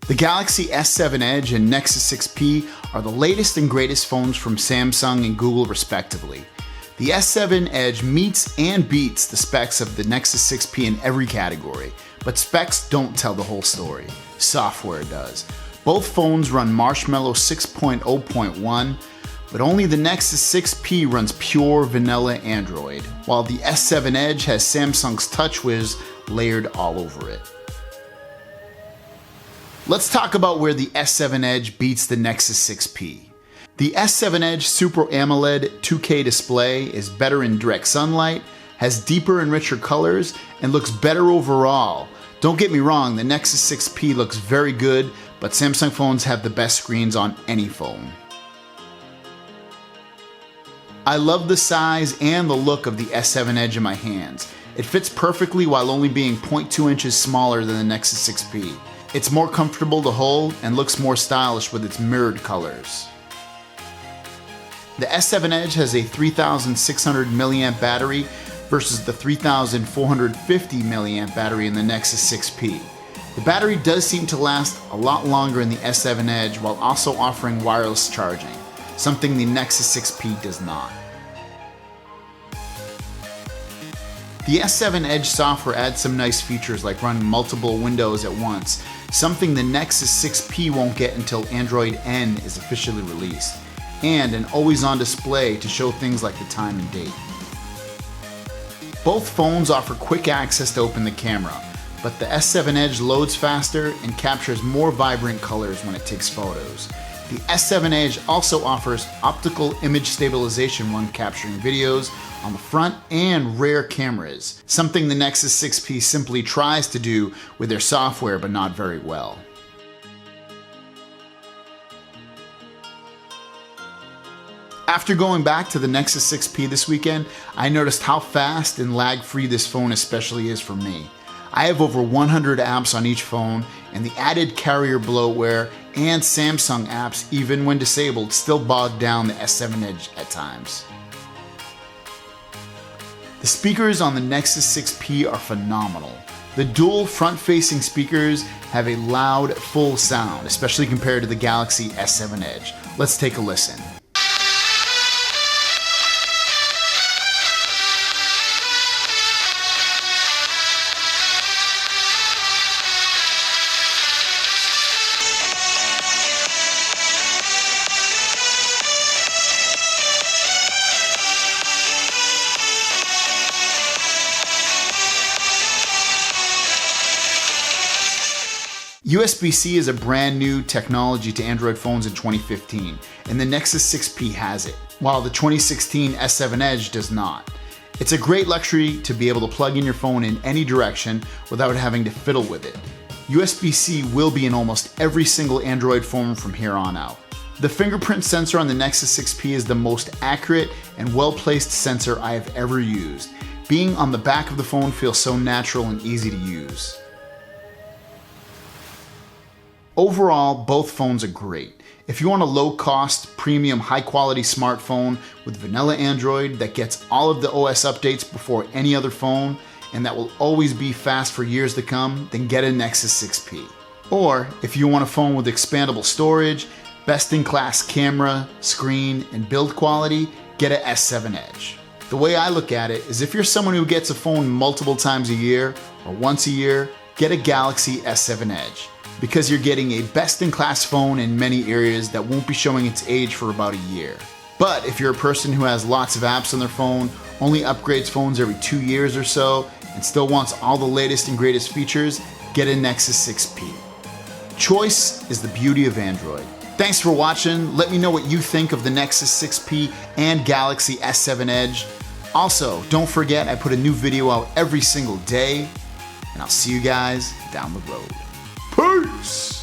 The Galaxy S7 Edge and Nexus 6P are the latest and greatest phones from Samsung and Google respectively. The S7 Edge meets and beats the specs of the Nexus 6P in every category, but specs don't tell the whole story. Software does. Both phones run Marshmallow 6.0.1, but only the Nexus 6P runs pure vanilla Android, while the S7 Edge has Samsung's TouchWiz layered all over it. Let's talk about where the S7 Edge beats the Nexus 6P. The S7 Edge Super AMOLED 2K display is better in direct sunlight, has deeper and richer colors, and looks better overall. Don't get me wrong, the Nexus 6P looks very good, but Samsung phones have the best screens on any phone. I love the size and the look of the S7 Edge in my hands. It fits perfectly while only being 0.2 inches smaller than the Nexus 6P. It's more comfortable to hold and looks more stylish with its mirrored colors. The S7 Edge has a 3600 mAh battery versus the 3450 mAh battery in the Nexus 6P. The battery does seem to last a lot longer in the S7 Edge while also offering wireless charging, something the Nexus 6P does not. The S7 Edge software adds some nice features like running multiple windows at once, something the Nexus 6P won't get until Android N is officially released, and an always-on display to show things like the time and date. Both phones offer quick access to open the camera, but the S7 Edge loads faster and captures more vibrant colors when it takes photos. The S7 Edge also offers optical image stabilization when capturing videos on the front and rear cameras, something the Nexus 6P simply tries to do with their software but not very well. After going back to the Nexus 6P this weekend, I noticed how fast and lag-free this phone especially is for me. I have over 100 apps on each phone, and the added carrier bloatware and Samsung apps, even when disabled, still bog down the S7 Edge at times. The speakers on the Nexus 6P are phenomenal. The dual front-facing speakers have a loud, full sound, especially compared to the Galaxy S7 Edge. Let's take a listen. USB-C is a brand new technology to Android phones in 2015, and the Nexus 6P has it, while the 2016 S7 Edge does not. It's a great luxury to be able to plug in your phone in any direction without having to fiddle with it. USB-C will be in almost every single Android phone from here on out. The fingerprint sensor on the Nexus 6P is the most accurate and well-placed sensor I have ever used. Being on the back of the phone feels so natural and easy to use. Overall, both phones are great. If you want a low-cost, premium, high-quality smartphone with vanilla Android that gets all of the OS updates before any other phone and that will always be fast for years to come, then get a Nexus 6P. Or, if you want a phone with expandable storage, best-in-class camera, screen, and build quality, get a S7 Edge. The way I look at it is if you're someone who gets a phone multiple times a year or once a year, get a Galaxy S7 Edge, because you're getting a best-in-class phone in many areas that won't be showing its age for about a year. But if you're a person who has lots of apps on their phone, only upgrades phones every 2 years or so, and still wants all the latest and greatest features, get a Nexus 6P. Choice is the beauty of Android. Thanks for watching. Let me know what you think of the Nexus 6P and Galaxy S7 Edge. Also, don't forget I put a new video out every single day, and I'll see you guys down the road. Peace!